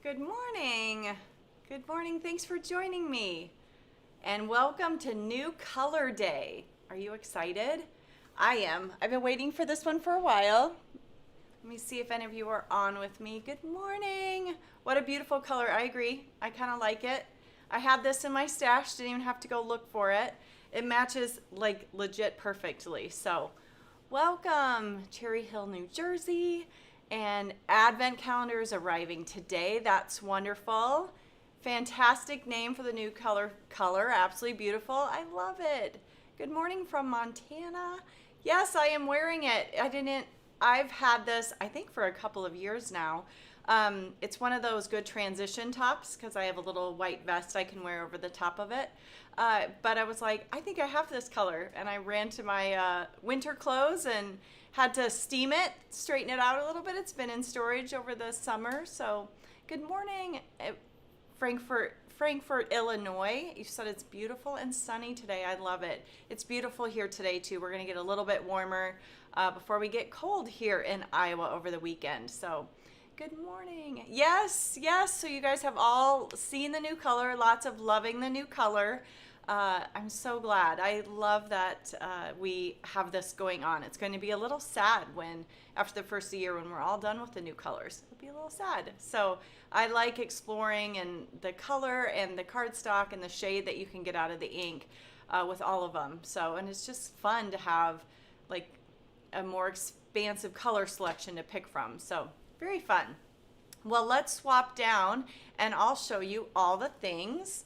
Good morning. Good morning. Thanks for joining me. And welcome to New Color Day. Are you excited? I am. I've been waiting for this one for a while. Let me see if any of you are on with me. Good morning. What a beautiful color. I agree. I kind of like it. I had this in my stash. Didn't even have to go look for it. It matches like legit perfectly. So welcome, Cherry Hill, New Jersey. And Advent calendar is arriving today. That's wonderful. Fantastic name for the new color. Absolutely beautiful. I love it. Good morning from Montana. Yes, I am wearing it. I've had this, I think, for a couple of years now. It's one of those good transition tops because I have a little white vest I can wear over the top of it. But I was like, I think I have this color. And I ran to my winter clothes and had to steam it, straighten it out a little bit. It's been in storage over the summer. So good morning, Frankfort, Illinois. You said it's beautiful and sunny today. I love it. It's beautiful here today too. We're gonna get a little bit warmer before we get cold here in Iowa over the weekend. So good morning. Yes. So you guys have all seen the new color. Lots of loving the new color. I'm so glad. I love that we have this going on. It's going to be a little sad after the first year, when we're all done with the new colors. It'll be a little sad. So I like exploring and the color and the cardstock and the shade that you can get out of the ink with all of them. So, and it's just fun to have like a more expansive color selection to pick from. So very fun. Well, let's swap down and I'll show you all the things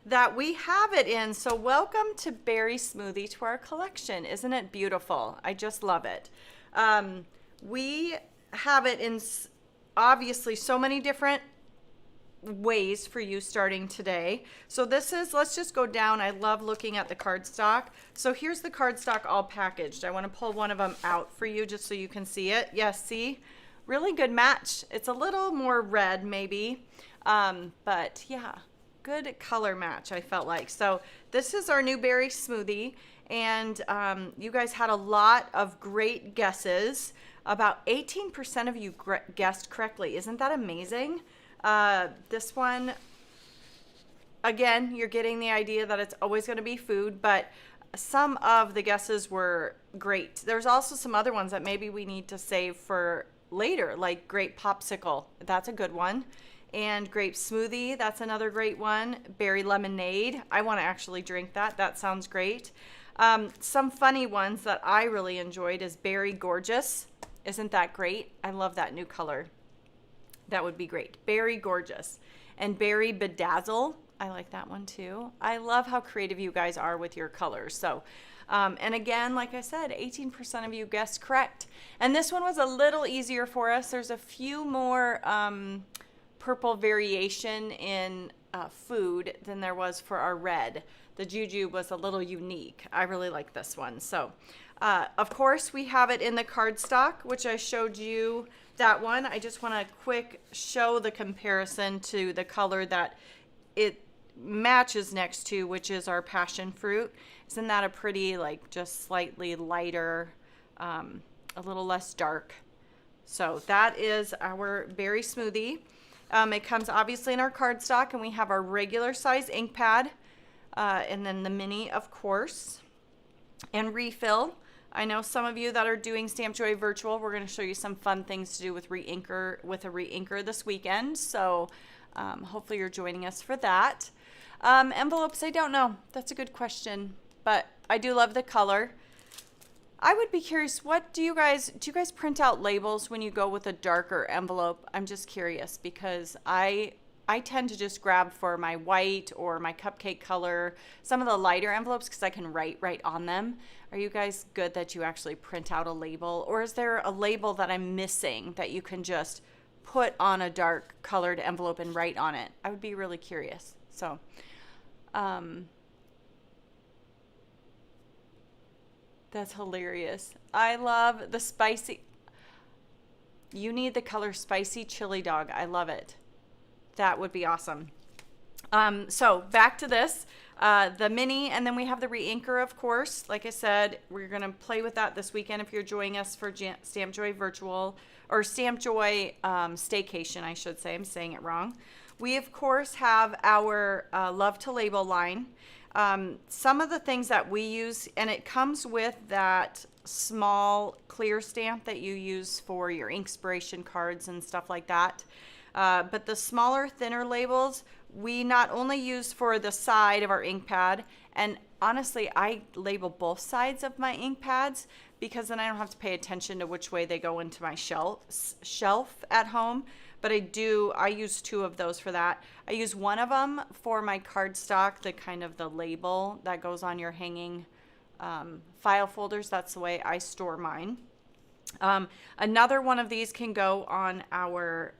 that we have it in. So welcome to Berry Smoothie, to our collection. Isn't it beautiful? I just love it. We have it in obviously so many different ways for you starting today. So this is, let's just go down. I love looking at the cardstock. So here's the cardstock all packaged. I want to pull one of them out for you just so you can see it. Yes, see? Really good match. It's a little more red maybe, but yeah. Good color match, I felt like. So this is our new berry smoothie, and you guys had a lot of great guesses. About 18% of you guessed correctly. Isn't that amazing? This one, again, you're getting the idea that it's always going to be food, but some of the guesses were great. There's also some other ones that maybe we need to save for later, like grape popsicle. That's a good one. And grape smoothie, that's another great one. Berry lemonade, I want to actually drink that. That sounds great. Some funny ones that I really enjoyed is berry gorgeous. Isn't that great? I love that new color. That would be great. Berry gorgeous. And berry bedazzle, I like that one too. I love how creative you guys are with your colors. So, and again, like I said, 18% of you guessed correct. And this one was a little easier for us. There's a few more purple variation in food than there was for our red. The Juju was a little unique. I really like this one. So, of course, we have it in the cardstock, which I showed you that one. I just want to quick show the comparison to the color that it matches next to, which is our passion fruit. Isn't that a pretty, like, just slightly lighter, a little less dark? So that is our berry smoothie. It comes obviously in our cardstock, and we have our regular size ink pad, and then the mini, of course, and refill. I know some of you that are doing Stamp Joy Virtual, we're going to show you some fun things to do with a reinker this weekend. So hopefully you're joining us for that. Envelopes, I don't know. That's a good question, but I do love the color. I would be curious, do you guys print out labels when you go with a darker envelope? I'm just curious because I tend to just grab for my white or my cupcake color, some of the lighter envelopes because I can write right on them. Are you guys good that you actually print out a label, or is there a label that I'm missing that you can just put on a dark colored envelope and write on it? I would be really curious. So, that's hilarious. I love the spicy. You need the color spicy chili dog. I love it. That would be awesome. So back to this. the mini, and then we have the re-inker, of course. Like I said, we're going to play with that this weekend if you're joining us for Stamp Joy Virtual, or Stamp Joy Staycation, I should say. I'm saying it wrong. We, of course, have our Love to Label line. Some of the things that we use, and it comes with that small clear stamp that you use for your Inkspiration cards and stuff like that. But the smaller, thinner labels, we not only use for the side of our ink pad, and honestly, I label both sides of my ink pads because then I don't have to pay attention to which way they go into my shelf at home. But I use 2 of those for that. I use one of them for my cardstock, the kind of the label that goes on your hanging file folders. That's the way I store mine. Another one of these can go on our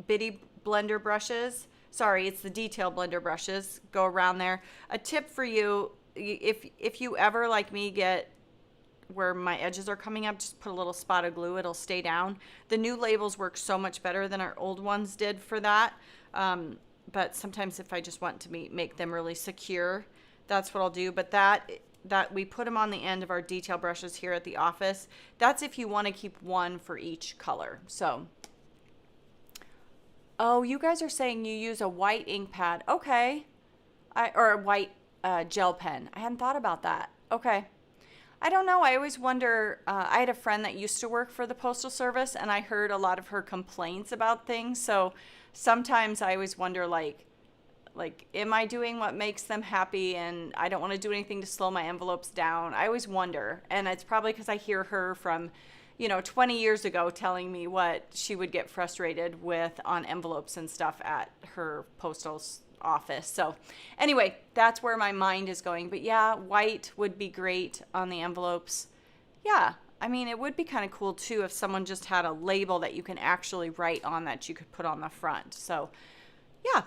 bitty blender brushes. Sorry, it's the detail blender brushes. Go around there. A tip for you, if you ever, like me, get where my edges are coming up, just put a little spot of glue. It'll stay down. The new labels work so much better than our old ones did for that. But sometimes if I just want to make them really secure, that's what I'll do. But that we put them on the end of our detail brushes here at the office. That's if you want to keep one for each color. So, oh, you guys are saying you use a white ink pad. Okay. Or a white gel pen. I hadn't thought about that. Okay. I don't know. I always wonder. I had a friend that used to work for the Postal Service, and I heard a lot of her complaints about things. So sometimes I always wonder, like, am I doing what makes them happy? And I don't want to do anything to slow my envelopes down. I always wonder. And it's probably because I hear her from, 20 years ago telling me what she would get frustrated with on envelopes and stuff at her postal office. So anyway, that's where my mind is going. But yeah, white would be great on the envelopes. Yeah, I mean, it would be kind of cool too if someone just had a label that you can actually write on that you could put on the front. So yeah.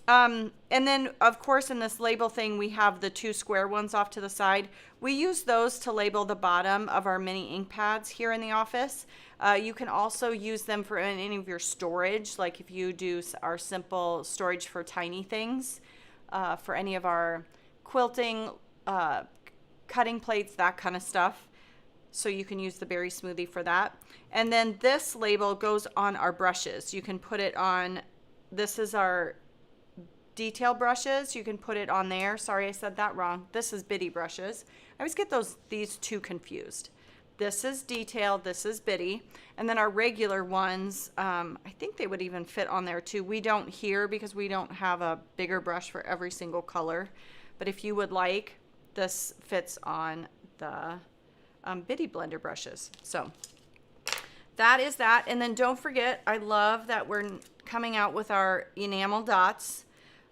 And then, of course, in this label thing, we have the 2 square ones off to the side. We use those to label the bottom of our mini ink pads here in the office. You can also use them for any of your storage, like if you do our simple storage for tiny things, for any of our quilting, cutting plates, that kind of stuff. So you can use the Berry Smoothie for that. And then this label goes on our brushes. You can put it on, this is our detail brushes. You can put it on there. Sorry, I said that wrong. This is bitty brushes. I always get these 2 confused. This is detail, this is bitty. And then our regular ones, I think they would even fit on there too. We don't here because we don't have a bigger brush for every single color. But if you would like, this fits on the bitty blender brushes. So that is that. And then don't forget, I love that we're coming out with our enamel dots.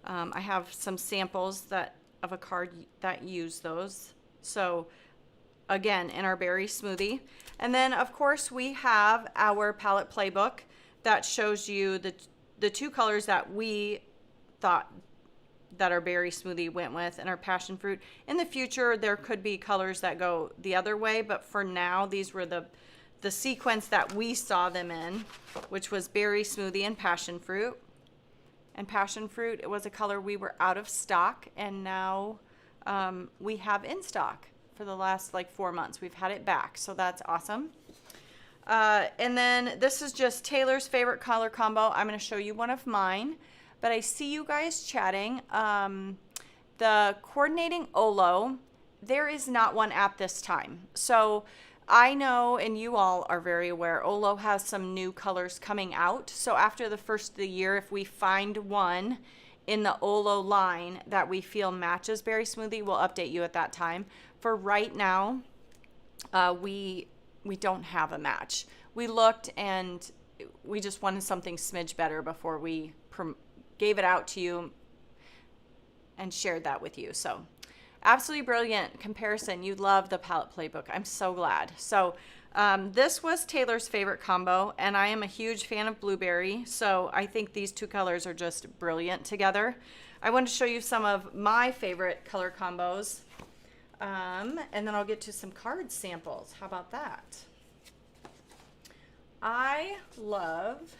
I have some samples of a card that use those. So again, in our Berry Smoothie. And then of course we have our palette playbook that shows you the 2 colors that we thought that our Berry Smoothie went with, and our passion fruit. In the future, there could be colors that go the other way, but for now, these were the sequence that we saw them in, which was Berry Smoothie and passion fruit. And passion fruit, it was a color we were out of stock, and now we have in stock for the last 4 months. We've had it back, so that's awesome. And then this is just Taylor's favorite color combo. I'm going to show you one of mine, but I see you guys chatting. The coordinating Olo, there is not one at this time. So I know, and you all are very aware, Olo has some new colors coming out. So after the first of the year, if we find one in the Olo line that we feel matches Berry Smoothie, we'll update you at that time. For right now, we don't have a match. We looked and we just wanted something smidge better before we gave it out to you and shared that with you. So absolutely brilliant comparison. You love the palette playbook. I'm so glad. So this was Taylor's favorite combo, and I am a huge fan of blueberry. So I think these 2 colors are just brilliant together. I want to show you some of my favorite color combos. And then I'll get to some card samples. How about that? I love,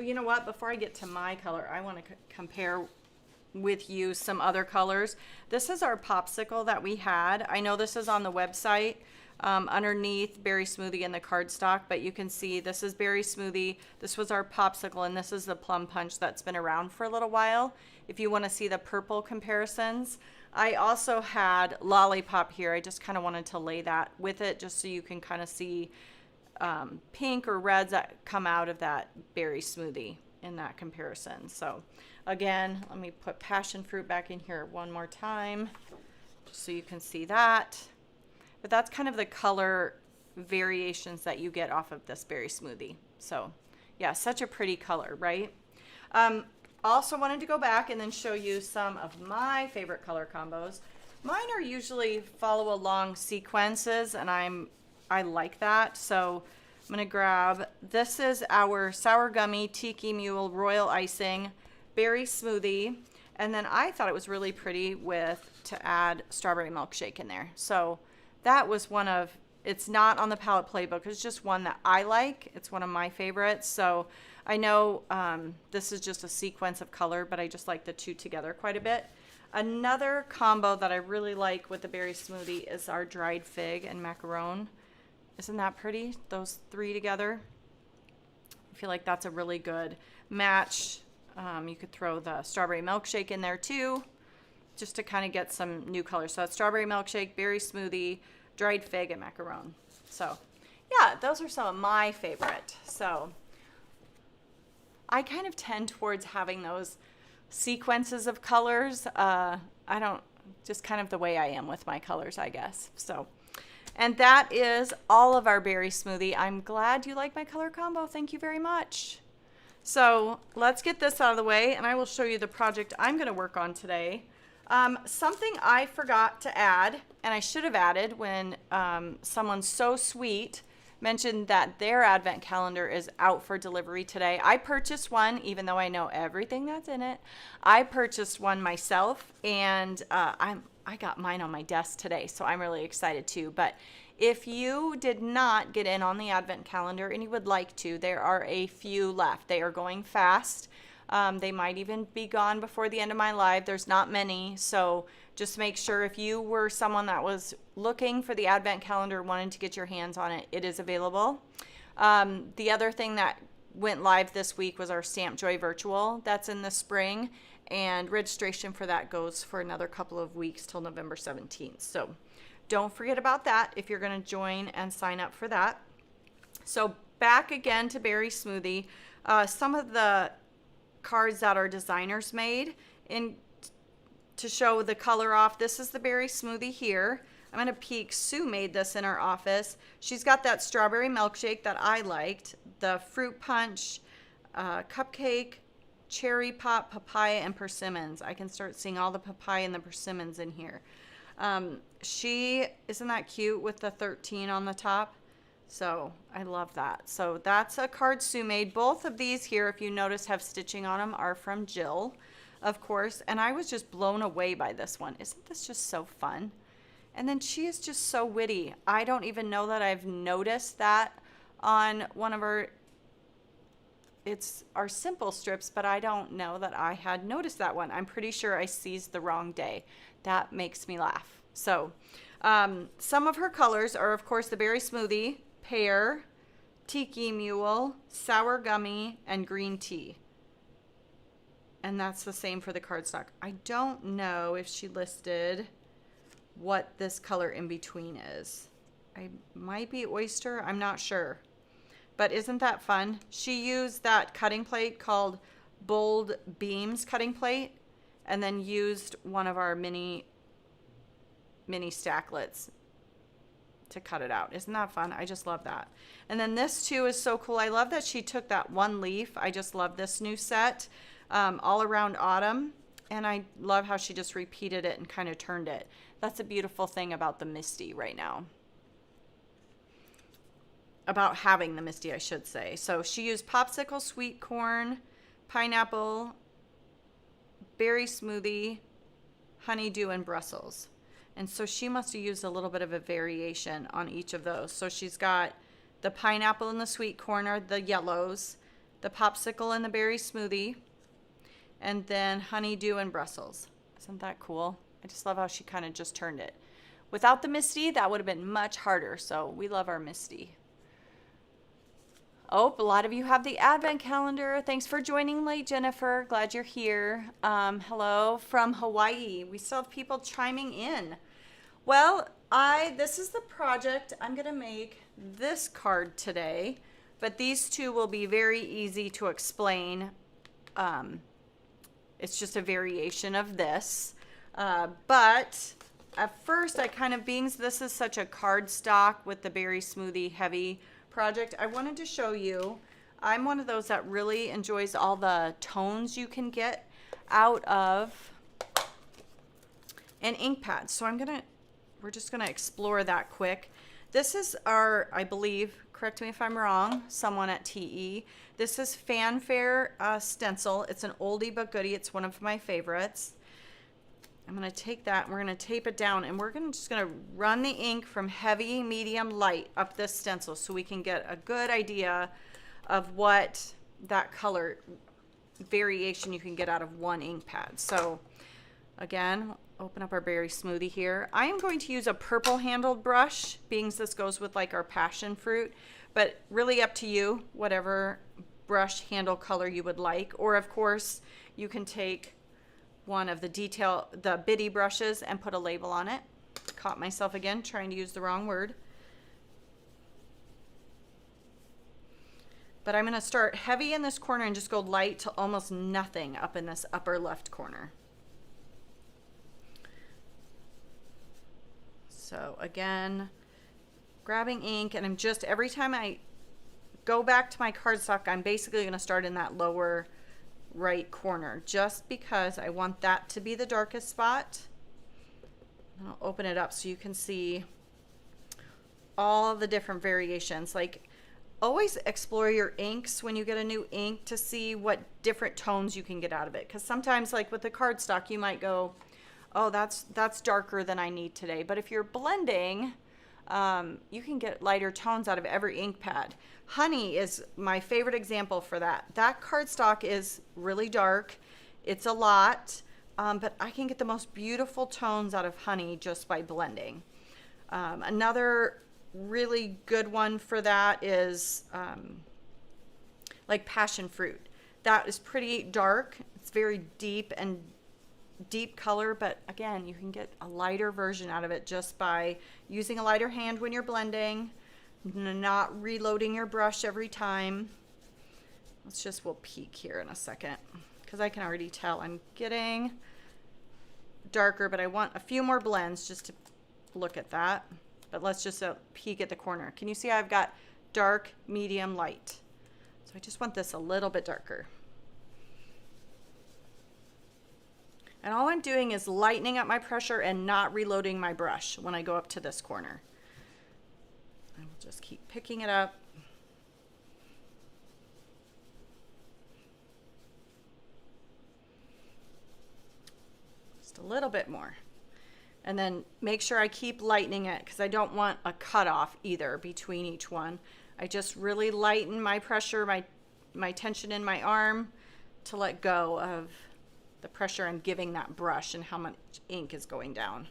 you know what? Before I get to my color, I want to compare with you some other colors. This is our popsicle that we had. I know this is on the website underneath Berry Smoothie and the cardstock, but you can see this is Berry Smoothie. This was our popsicle, and this is the plum punch that's been around for a little while. If you want to see the purple comparisons, I also had Lollipop here. I just kind of wanted to lay that with it just so you can kind of see pink or reds that come out of that Berry Smoothie in that comparison. So again, let me put passion fruit back in here one more time just so you can see that. But that's kind of the color variations that you get off of this Berry Smoothie. So yeah, such a pretty color, right? Also wanted to go back and then show you some of my favorite color combos. Mine are usually follow along sequences, and I like that. So I'm gonna grab, this is our Sour Gummy Tiki Mule Royal Icing Berry Smoothie. And then I thought it was really pretty to add strawberry milkshake in there. So that was one of, it's not on the palette playbook. It's just one that I like. It's one of my favorites. So I know this is just a sequence of color, but I just like the two together quite a bit. Another combo that I really like with the Berry Smoothie is our dried fig and macaron. Isn't that pretty? Those three together. I feel like that's a really good match. You could throw the strawberry milkshake in there too, just to kind of get some new colors. So that's strawberry milkshake, Berry Smoothie, dried fig, and macaron. So yeah, those are some of my favorite. So I kind of tend towards having those sequences of colors. I don't, just kind of the way I am with my colors, I guess. So, and that is all of our Berry Smoothie. I'm glad you like my color combo. Thank you very much. So let's get this out of the way, and I will show you the project I'm going to work on today. Something I forgot to add, and I should have added when someone so sweet mentioned that their advent calendar is out for delivery today. I purchased one, even though I know everything that's in it. I purchased one myself, and I got mine on my desk today, so I'm really excited too. But if you did not get in on the advent calendar and you would like to, there are a few left. They are going fast. They might even be gone before the end of my live. There's not many, so just make sure if you were someone that was looking for the advent calendar, wanting to get your hands on it, it is available. The other thing that went live this week was our Stamp Joy Virtual. That's in the spring, and registration for that goes for another couple of weeks till November 17th. So don't forget about that if you're going to join and sign up for that. So back again to Berry Smoothie. Some of the cards that our designers made to show the color off. This is the Berry Smoothie here. I'm going to peek. Sue made this in her office. She's got that strawberry milkshake that I liked, the fruit punch, cupcake, cherry pop, papaya, and persimmons. I can start seeing all the papaya and the persimmons in here. Isn't that cute with the 13 on the top? So I love that. So that's a card Sue made. Both of these here, if you notice, have stitching on them, are from Jill, of course. And I was just blown away by this one. Isn't this just so fun? And then she is just so witty. I don't even know that I've noticed that on one of it's our simple strips, but I don't know that I had noticed that one. I'm pretty sure I seized the wrong day. That makes me laugh. So some of her colors are, of course, the Berry Smoothie, Pear, Tiki Mule, Sour Gummy, and Green Tea. And that's the same for the cardstock. I don't know if she listed what this color in between is. I might be Oyster. I'm not sure. But isn't that fun? She used that cutting plate called Bold Beams cutting plate, and then used one of our mini stacklets to cut it out. Isn't that fun? I just love that. And then this too is so cool. I love that she took that one leaf. I just love this new set, all around autumn. And I love how she just repeated it and kind of turned it. That's a beautiful thing about the Misty right now. About having the Misty, I should say. So she used popsicle, sweet corn, pineapple, Berry Smoothie, honeydew, and Brussels. And so she must have used a little bit of a variation on each of those. So she's got the pineapple and the sweet corn are the yellows, the popsicle and the berry smoothie, and then honeydew and Brussels. Isn't that cool? I just love how she kind of just turned it. Without the Misty, that would have been much harder, so we love our Misty. Oh, a lot of you have the advent calendar. Thanks for joining late, Jennifer. Glad you're here. Hello from Hawaii. We still have people chiming in. Well, this is the project. I'm going to make this card today, but these two will be very easy to explain. It's just a variation of this. But at first, this is such a cardstock with the berry smoothie heavy project, I wanted to show you, I'm one of those that really enjoys all the tones you can get out of an ink pad. So we're just gonna explore that quick. This is our, I believe, correct me if I'm wrong, someone at TE. This is Fanfare Stencil. It's an oldie but goodie. It's one of my favorites. I'm going to take that and we're going to tape it down, and we're just going to run the ink from heavy, medium, light up this stencil so we can get a good idea of what that color variation you can get out of one ink pad. So again, open up our berry smoothie here. I am going to use a purple handled brush, being this goes with like our passion fruit, but really up to you, whatever brush handle color you would like. Or of course, you can take one of the bitty brushes and put a label on it. Caught myself again trying to use the wrong word. But I'm going to start heavy in this corner and just go light to almost nothing up in this upper left corner. So again, grabbing ink, and I'm just, every time I go back to my cardstock, I'm basically going to start in that lower right corner, just because I want that to be the darkest spot. And I'll open it up so you can see all the different variations. Like, always explore your inks when you get a new ink to see what different tones you can get out of it, because sometimes, like with the cardstock, you might go, oh, that's darker than I need today. But if you're blending, you can get lighter tones out of every ink pad. Honey is my favorite example for that. That cardstock is really dark. It's a lot, but I can get the most beautiful tones out of honey just by blending. Another really good one for that is like passion fruit. That is pretty dark. It's very deep color, but again, you can get a lighter version out of it just by using a lighter hand when you're blending, not reloading your brush every time. We'll peek here in a second, because I can already tell I'm getting darker, but I want a few more blends just to look at that. But let's just peek at the corner. Can you see I've got dark, medium, light? So I just want this a little bit darker. And all I'm doing is lightening up my pressure and not reloading my brush when I go up to this corner. I will just keep picking it up. Just a little bit more. And then make sure I keep lightening it, because I don't want a cutoff either between each one. I just really lighten my pressure, my tension in my arm, to let go of the pressure I'm giving that brush and how much ink is going down.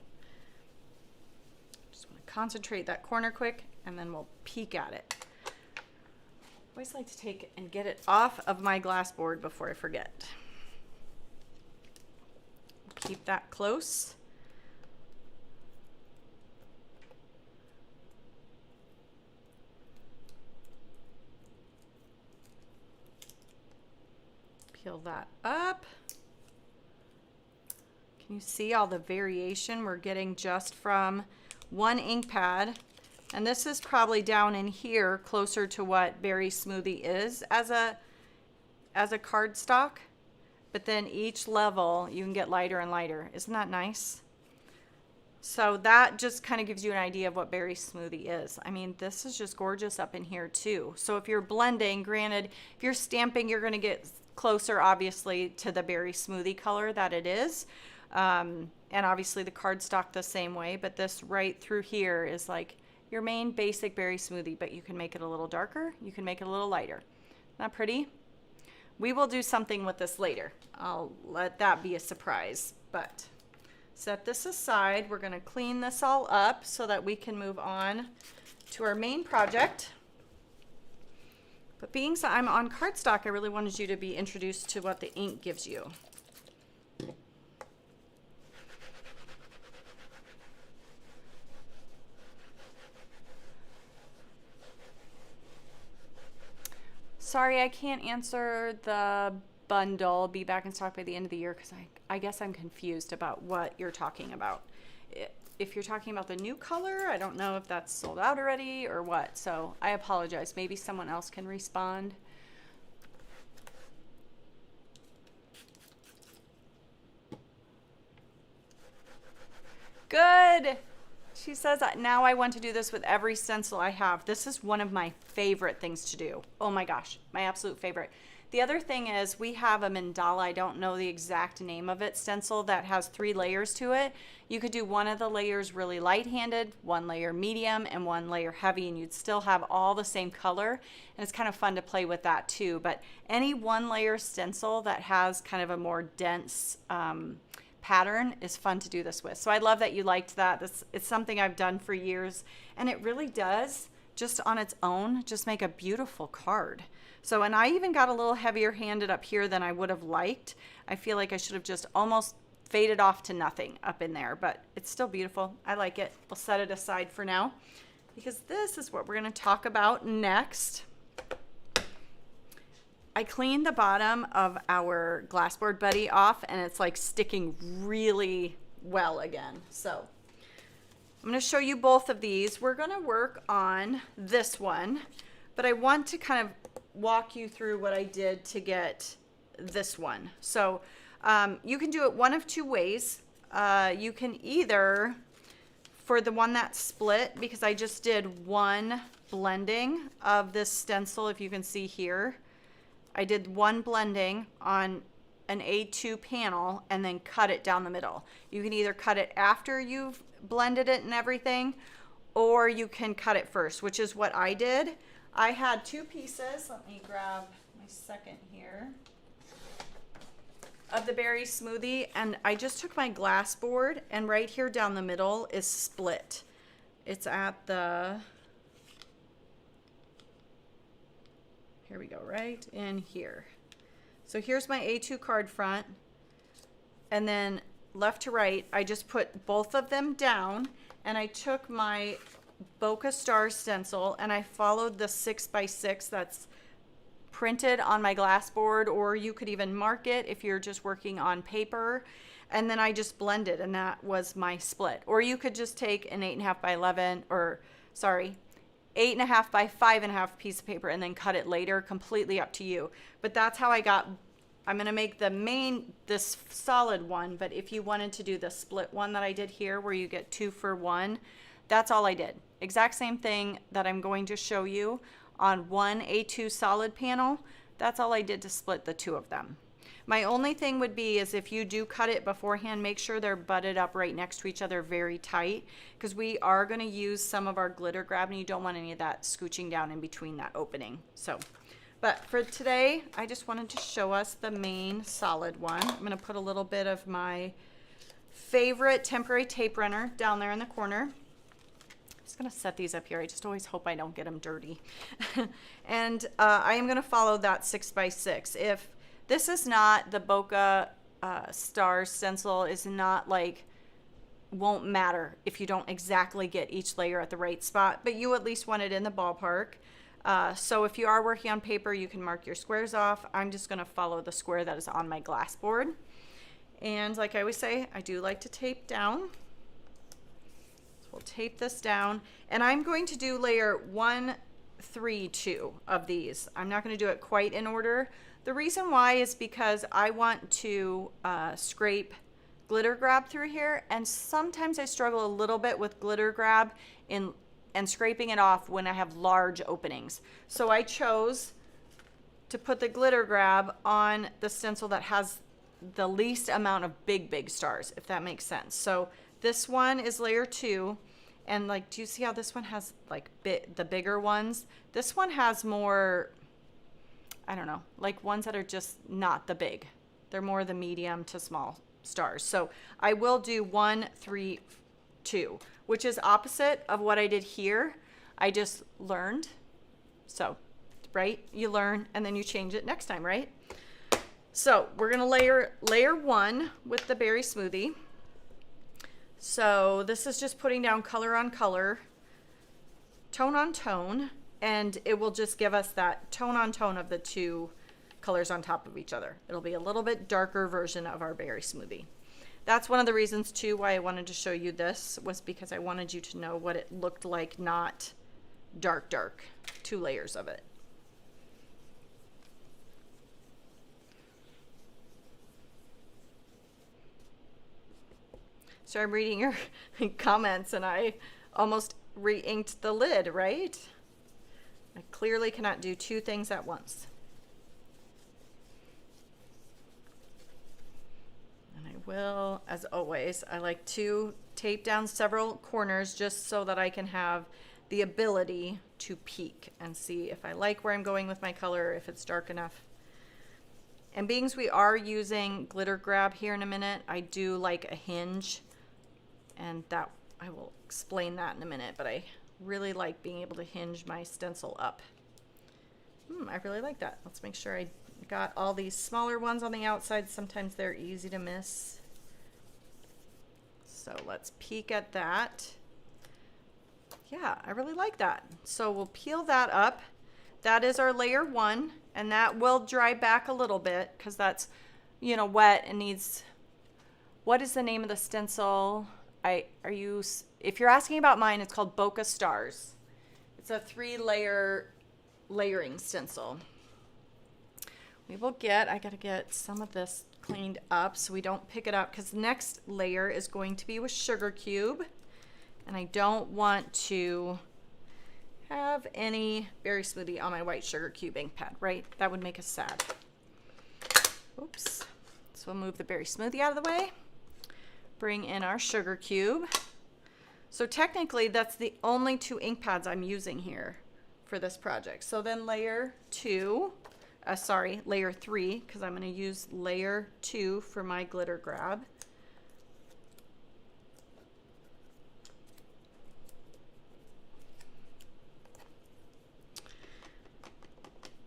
Just want to concentrate that corner quick, and then we'll peek at it. I always like to take and get it off of my glass board before I forget. Keep that close. Peel that up. Can you see all the variation we're getting just from one ink pad? And this is probably down in here closer to what Berry Smoothie is as a cardstock. But then each level you can get lighter and lighter. Isn't that nice? So that just kind of gives you an idea of what Berry Smoothie is. I mean, this is just gorgeous up in here too. So if you're blending, granted, if you're stamping, you're going to get closer, obviously, to the Berry Smoothie color that it is. And obviously the cardstock the same way, but this right through here is like your main basic Berry Smoothie, but you can make it a little darker. You can make it a little lighter. Not pretty? we will do something with this later. I'll let that be a surprise, but set this aside. We're going to clean this all up so that we can move on to our main project. But being so I'm on cardstock, I really wanted you to be introduced to what the ink gives you. Sorry, I can't answer the bundle, be back in stock by the end of the year, because I guess I'm confused about what you're talking about. If you're talking about the new color, I don't know if that's sold out already or what, so I apologize. Maybe someone else can respond. Good. She says, now I want to do this with every stencil I have. This is one of my favorite things to do. Oh my gosh, my absolute favorite. The other thing is we have a mandala, I don't know the exact name of it, stencil that has 3 layers to it. You could do one of the layers really light-handed, one layer medium, and one layer heavy, and you'd still have all the same color. And it's kind of fun to play with that too. But any one layer stencil that has kind of a more dense pattern is fun to do this with. So I love that you liked that. It's something I've done for years, and it really does, just on its own, just make a beautiful card. So, and I even got a little heavier handed up here than I would have liked. I feel like I should have just almost faded off to nothing up in there, but it's still beautiful. I like it. We'll set it aside for now because this is what we're going to talk about next. I cleaned the bottom of our glassboard buddy off, and it's like sticking really well again. So I'm going to show you both of these. We're going to work on this one, but I want to kind of walk you through what I did to get this one. So you can do it one of 2 ways. You can either, for the one that's split, because I just did one blending of this stencil, if you can see here, I did one blending on an A2 panel and then cut it down the middle. You can either cut it after you've blended it and everything, or you can cut it first, which is what I did. I had 2 pieces. Let me grab my second here of the berry smoothie, and I just took my glass board, and right here down the middle is split. It's at the, here we go, right in here. So here's my A2 card front, and then left to right, I just put both of them down, and I took my Bokeh Star stencil and I followed the 6x6 that's printed on my glass board, or you could even mark it if you're just working on paper, and then I just blended, and that was my split. Or you could just take an 8.5 by 11, or sorry, 8.5 by 5.5 piece of paper and then cut it later. Completely up to you. But that's how I got. I'm going to make the main, this solid one, but if you wanted to do the split one that I did here where you get 2 for 1, that's all I did. Exact same thing that I'm going to show you on one A2 solid panel. That's all I did to split the 2 of them. My only thing would be is if you do cut it beforehand, make sure they're butted up right next to each other very tight, because we are going to use some of our glitter grab, and you don't want any of that scooching down in between that opening. So, but for today, I just wanted to show us the main solid one. I'm going to put a little bit of my favorite temporary tape runner down there in the corner. Just going to set these up here. I just always hope I don't get them dirty. And I am going to follow that 6x6. If this is not the Bokeh Star stencil, is not like, won't matter if you don't exactly get each layer at the right spot, but you at least want it in the ballpark. So if you are working on paper, you can mark your squares off. I'm just going to follow the square that is on my glass board. And like I always say, I do like to tape down. We'll tape this down, and I'm going to do layer 1, 3, 2 of these. I'm not going to do it quite in order. The reason why is because I want to scrape glitter grab through here, and sometimes I struggle a little bit with glitter grab and scraping it off when I have large openings. So I chose to put the glitter grab on the stencil that has the least amount of big stars, if that makes sense. So this one is layer 2, and like, do you see how this one has like the bigger ones? This one has more, I don't know, like ones that are just not the big. They're more the medium to small stars. So I will do 1, 3, 2, which is opposite of what I did here. I just learned. So, right? You learn and then you change it next time, right? So we're gonna layer 1 with the berry smoothie. So this is just putting down color on color, tone on tone, and it will just give us that tone on tone of the 2 colors on top of each other. It'll be a little bit darker version of our berry smoothie. That's one of the reasons too why I wanted to show you this, was because I wanted you to know what it looked like, not dark, 2 layers of it. So I'm reading your comments and I almost re-inked the lid, right? I clearly cannot do 2 things at once. And I will, as always, I like to tape down several corners just so that I can have the ability to peek and see if I like where I'm going with my color, if it's dark enough. And being as we are using glitter grab here in a minute, I do like a hinge, and that I will explain that in a minute, but I really like being able to hinge my stencil up. I really like that. Let's make sure I got all these smaller ones on the outside. Sometimes they're easy to miss. So let's peek at that. Yeah, I really like that. So we'll peel that up. That is our layer 1, and that will dry back a little bit because that's, you know, wet and needs, what is the name of the stencil? If you're asking about mine, it's called Bokeh Stars. It's a 3-layer layering stencil. I gotta get some of this cleaned up so we don't pick it up, because the next layer is going to be with sugar cube, and I don't want to have any berry smoothie on my white sugar cube ink pad, right? That would make us sad. Oops. So we'll move the berry smoothie out of the way. Bring in our sugar cube. So technically that's the only 2 ink pads I'm using here for this project. So then layer 3, because I'm going to use layer 2 for my glitter grab.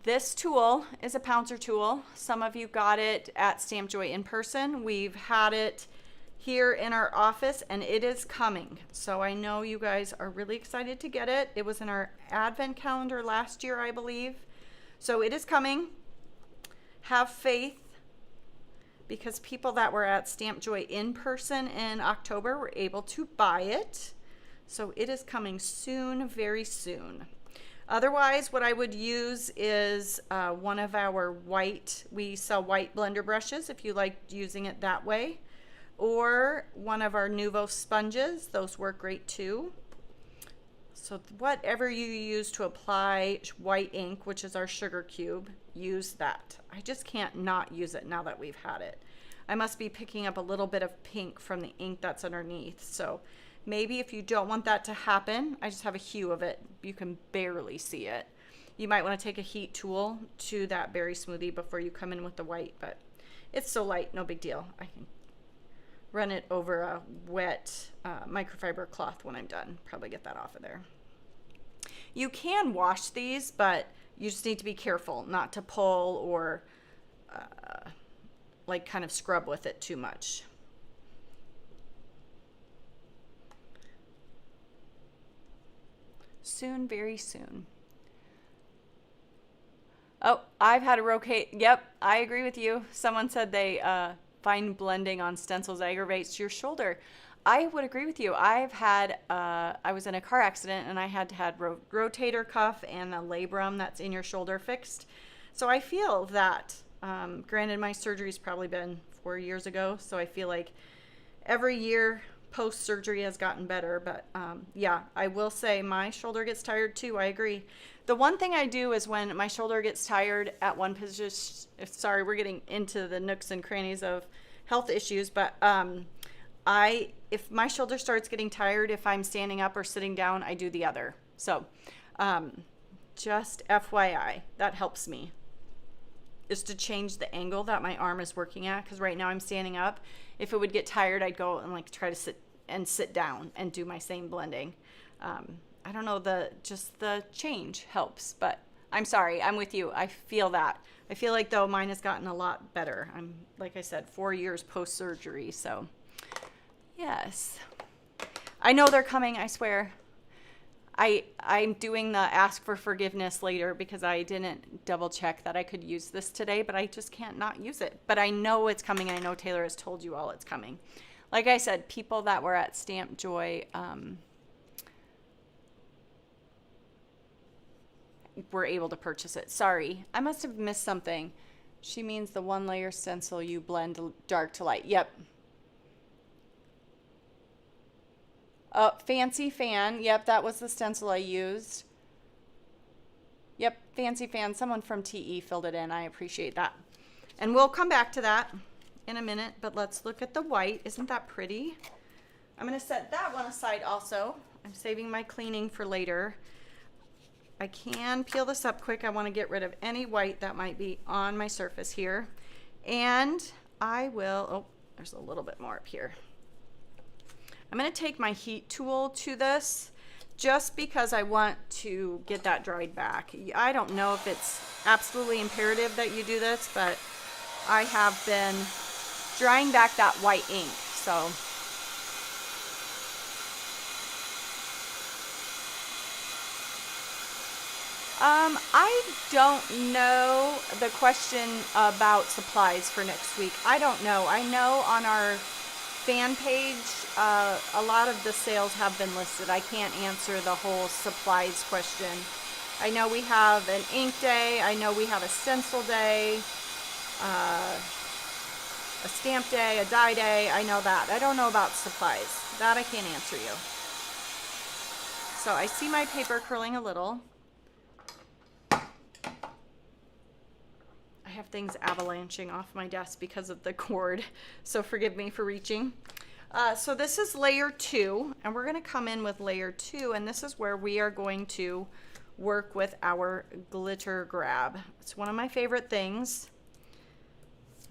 This tool is a pouncer tool. Some of you got it at Stamp Joy in person. We've had it here in our office and it is coming. So I know you guys are really excited to get it. It was in our advent calendar last year, I believe. So it is coming. Have faith, because people that were at Stamp Joy in person in October were able to buy it. So it is coming soon, very soon. Otherwise, what I would use is one of our white, we sell white blender brushes if you like using it that way, or one of our Nuvo sponges. Those work great too. So whatever you use to apply white ink, which is our sugar cube, use that. I just can't not use it now that we've had it. I must be picking up a little bit of pink from the ink that's underneath. So maybe if you don't want that to happen, I just have a hue of it. You can barely see it. You might want to take a heat tool to that berry smoothie before you come in with the white, but it's so light, no big deal. I can run it over a wet microfiber cloth when I'm done. Probably get that off of there. You can wash these, but you just need to be careful not to pull or like kind of scrub with it too much. Soon, very soon. Oh, I've had a rotate. Yep, I agree with you. Someone said they find blending on stencils aggravates your shoulder. I would agree with you. I've had, I was in a car accident and I had to have rotator cuff and the labrum that's in your shoulder fixed. So I feel that, granted my surgery's probably been 4 years ago, so I feel like every year post-surgery has gotten better, but yeah, I will say my shoulder gets tired too. I agree. The one thing I do is when my shoulder gets tired at one position, sorry, we're getting into the nooks and crannies of health issues, but if my shoulder starts getting tired, if I'm standing up or sitting down, I do the other. So just FYI, that helps me. is to change the angle that my arm is working at, because right now I'm standing up. If it would get tired, I'd go and like try to sit down and do my same blending. I don't know, just the change helps, but I'm sorry, I'm with you. I feel that. I feel like though mine has gotten a lot better. I'm, like I said, 4 years post-surgery, so yes. I know they're coming, I swear. I'm doing the ask for forgiveness later because I didn't double check that I could use this today, but I just can't not use it. But I know it's coming. I know Taylor has told you all it's coming. Like I said, people that were at Stamp Joy were able to purchase it. Sorry, I must have missed something. She means the 1-layer stencil you blend dark to light. Yep. Fancy Fan. Yep, that was the stencil I used. Yep, Fancy Fan. Someone from TE filled it in. I appreciate that. And we'll come back to that in a minute, but let's look at the white. Isn't that pretty? I'm going to set that one aside also. I'm saving my cleaning for later. I can peel this up quick. I want to get rid of any white that might be on my surface here. And I will, oh, there's a little bit more up here. I'm going to take my heat tool to this just because I want to get that dried back. I don't know if it's absolutely imperative that you do this, but I have been drying back that white ink. So I don't know the question about supplies for next week. I don't know. I know on our fan page, a lot of the sales have been listed. I can't answer the whole supplies question. I know we have an ink day. I know we have a stencil day, a stamp day, a die day. I know that. I don't know about supplies. That I can't answer you. So I see my paper curling a little. I have things avalanching off my desk because of the cord, so forgive me for reaching. So this is layer 2, and we're going to come in with layer 2, and this is where we are going to work with our glitter grab. It's one of my favorite things.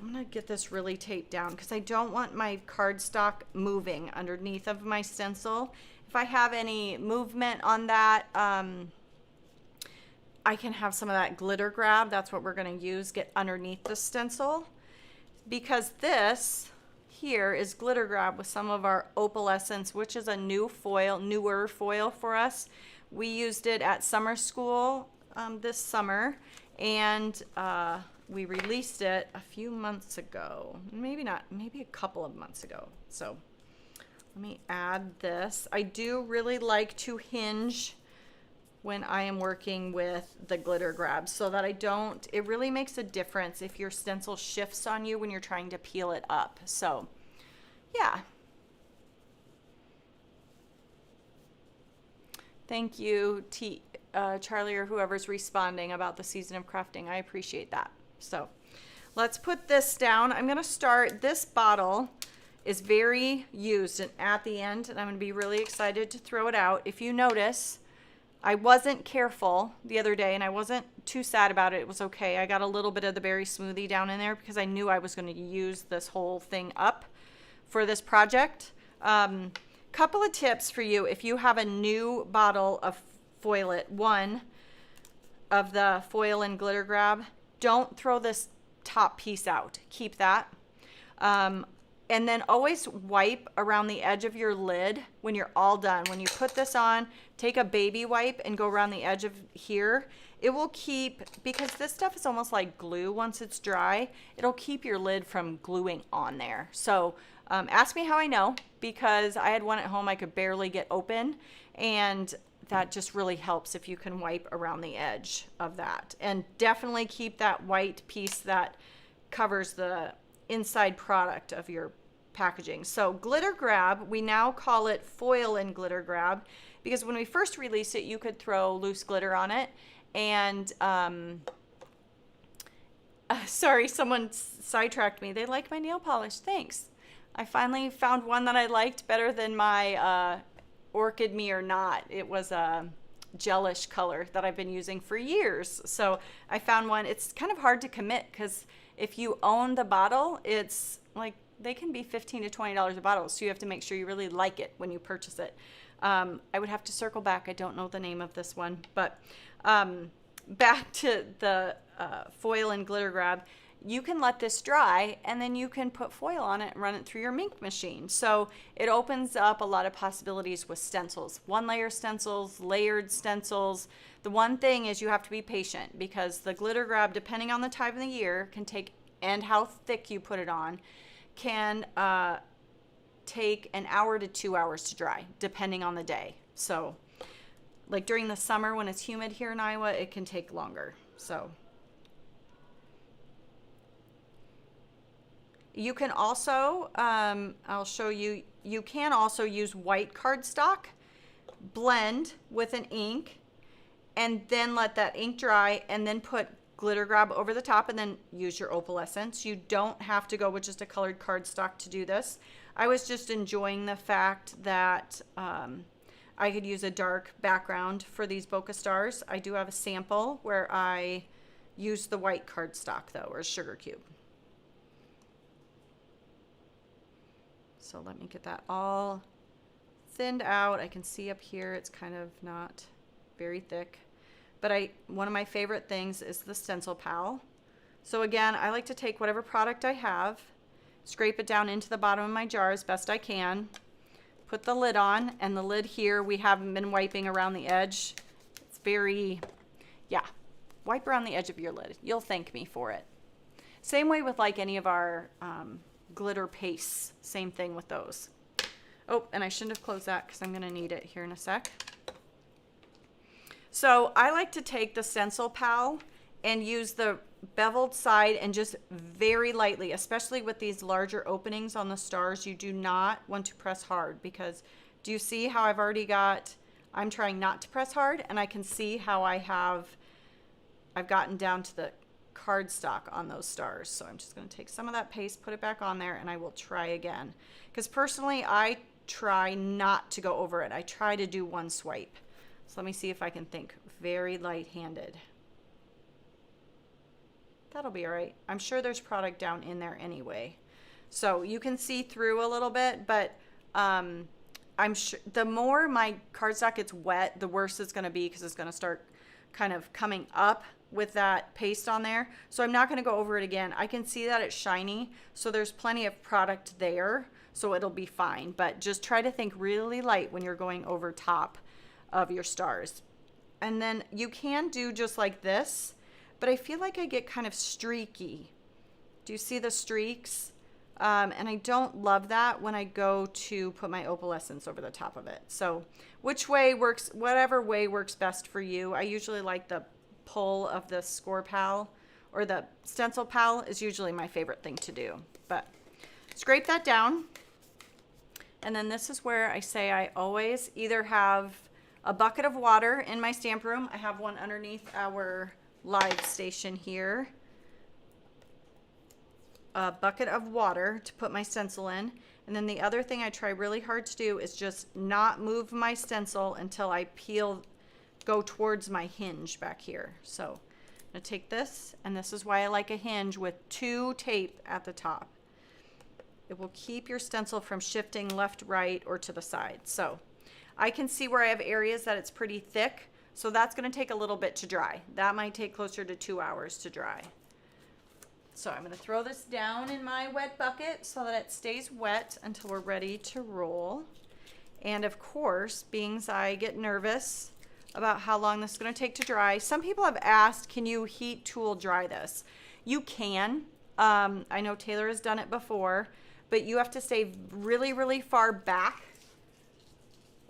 I'm going to get this really taped down because I don't want my cardstock moving underneath of my stencil. If I have any movement on that, I can have some of that glitter grab. That's what we're going to use, get underneath the stencil, because this here is glitter grab with some of our Opalescents, which is a newer foil for us. We used it at summer school this summer, and we released it a few months ago. Maybe a couple of months ago. So let me add this. I do really like to hinge when I am working with the glitter grab so that it really makes a difference if your stencil shifts on you when you're trying to peel it up. So yeah. Thank you, Charlie, or whoever's responding about the season of crafting. I appreciate that. So let's put this down. I'm gonna start, this bottle is very used and at the end, and I'm gonna be really excited to throw it out. If you notice, I wasn't careful the other day, and I wasn't too sad about it. It was okay. I got a little bit of the berry smoothie down in there because I knew I was going to use this whole thing up for this project. Couple of tips for you if you have a new bottle of Foil-It. One of the foil and glitter grab. Don't throw this top piece out. Keep that. And then always wipe around the edge of your lid when you're all done. When you put this on, take a baby wipe and go around the edge of here. It will keep, because this stuff is almost like glue once it's dry, it'll keep your lid from gluing on there. So ask me how I know, because I had one at home I could barely get open, and that just really helps if you can wipe around the edge of that. And definitely keep that white piece that covers the inside product of your packaging. So glitter grab, we now call it foil and glitter grab, because when we first released it, you could throw loose glitter on it. And sorry, someone sidetracked me. They like my nail polish. Thanks. I finally found one that I liked better than my Orchid Me or Not. It was gelish color that I've been using for years. So I found one. It's kind of hard to commit because if you own the bottle, it's like they can be $15 to $20 a bottle. So you have to make sure you really like it when you purchase it. I would have to circle back. I don't know the name of this one, but back to the foil and glitter grab. You can let this dry and then you can put foil on it and run it through your ink machine. So it opens up a lot of possibilities with stencils. One layer stencils, layered stencils. The one thing is you have to be patient because the glitter grab, depending on the time of the year, can take, and how thick you put it on, can take an hour to 2 hours to dry, depending on the day. So like during the summer when it's humid here in Iowa, it can take longer. So you can also, I'll show you, you can also use white cardstock, blend with an ink, and then let that ink dry, and then put glitter grab over the top, and then use your opalescence. You don't have to go with just a colored cardstock to do this. I was just enjoying the fact that I could use a dark background for these bokeh stars. I do have a sample where I use the white cardstock though, or sugar cube. So let me get that all thinned out. I can see up here it's kind of not very thick, but one of my favorite things is the Stencil Pal. So again, I like to take whatever product I have, scrape it down into the bottom of my jar as best I can, put the lid on, and the lid here, we haven't been wiping around the edge. It's very, yeah, wipe around the edge of your lid. You'll thank me for it. Same way with like any of our glitter pastes, same thing with those. Oh, and I shouldn't have closed that because I'm going to need it here in a sec. So I like to take the Stencil Pal and use the beveled side and just very lightly, especially with these larger openings on the stars, you do not want to press hard, because do you see how I've already got, I'm trying not to press hard, and I can see how I've gotten down to the cardstock on those stars. So I'm just going to take some of that paste, put it back on there, and I will try again. Because personally, I try not to go over it. I try to do one swipe. So let me see if I can think very light-handed. That'll be all right. I'm sure there's product down in there anyway. So you can see through a little bit, but I'm sure the more my cardstock gets wet, the worse it's going to be, because it's going to start kind of coming up with that paste on there. So I'm not going to go over it again. I can see that it's shiny, so there's plenty of product there, so it'll be fine. But just try to think really light when you're going over top of your stars. And then you can do just like this, but I feel like I get kind of streaky. Do you see the streaks? And I don't love that when I go to put my opalescence over the top of it. So which way works, whatever way works best for you. I usually like the pull of the Score Pal, or the Stencil Pal is usually my favorite thing to do. But scrape that down. And then this is where I say I always either have a bucket of water in my stamp room. I have one underneath our live station here. A bucket of water to put my stencil in. And then the other thing I try really hard to do is just not move my stencil until I go towards my hinge back here. So I'm gonna take this, and this is why I like a hinge with 2 tape at the top. It will keep your stencil from shifting left, right, or to the side. So I can see where I have areas that it's pretty thick, so that's gonna take a little bit to dry. That might take closer to 2 hours to dry. So I'm gonna throw this down in my wet bucket so that it stays wet until we're ready to roll. And of course, being as I get nervous about how long this is gonna take to dry, some people have asked, can you heat tool dry this? You can. I know Taylor has done it before, but you have to stay really, really far back.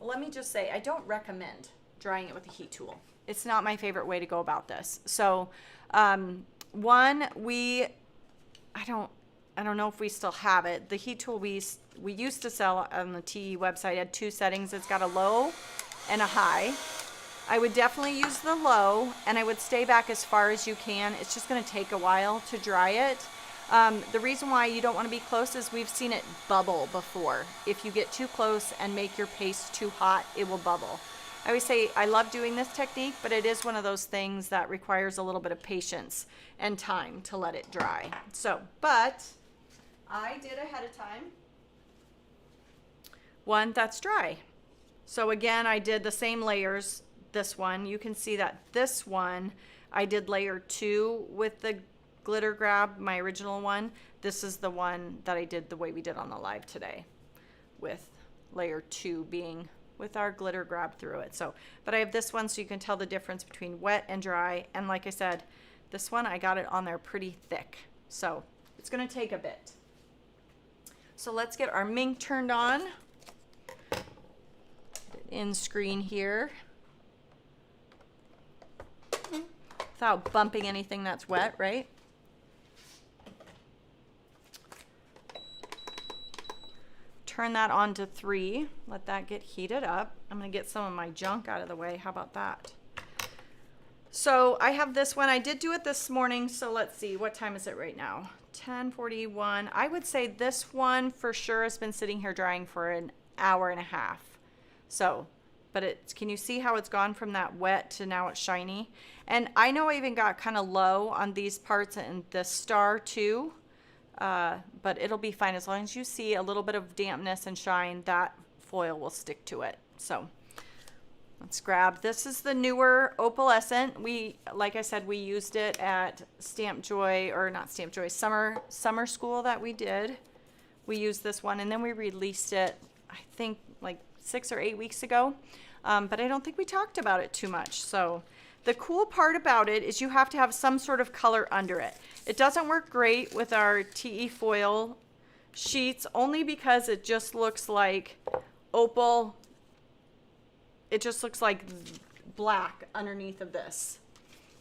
Let me just say, I don't recommend drying it with a heat tool. It's not my favorite way to go about this. So one, I don't know if we still have it. The heat tool we used to sell on the TE website had 2 settings. It's got a low and a high. I would definitely use the low, and I would stay back as far as you can. It's just going to take a while to dry it. The reason why you don't want to be close is we've seen it bubble before. If you get too close and make your paste too hot, it will bubble. I always say I love doing this technique, but it is one of those things that requires a little bit of patience and time to let it dry. So, but I did ahead of time one that's dry. So again, I did the same layers. This one, you can see that this one, I did layer 2 with the glitter grab, my original one. This is the one that I did the way we did on the live today, with layer 2 being with our glitter grab through it. So, but I have this one so you can tell the difference between wet and dry. And like I said, this one, I got it on there pretty thick. So it's gonna take a bit. So let's get our Mink turned on. In screen here. Without bumping anything that's wet, right? Turn that on to 3. Let that get heated up. I'm gonna get some of my junk out of the way. How about that? So I have this one. I did do it this morning. So let's see, what time is it right now? 10:41. I would say this one for sure has been sitting here drying for an hour and a half. So, but it's, can you see how it's gone from that wet to now it's shiny? And I know I even got kind of low on these parts and the star too. But it'll be fine as long as you see a little bit of dampness and shine, that foil will stick to it. So let's grab, this is the newer Opalescent. We, like I said, we used it at Stamp Joy, or not Stamp Joy, summer school that we did. We used this one and then we released it, I think like 6 or 8 weeks ago. But I don't think we talked about it too much. So the cool part about it is you have to have some sort of color under it. It doesn't work great with our TE foil sheets only because it just looks like opal. It just looks like black underneath of this.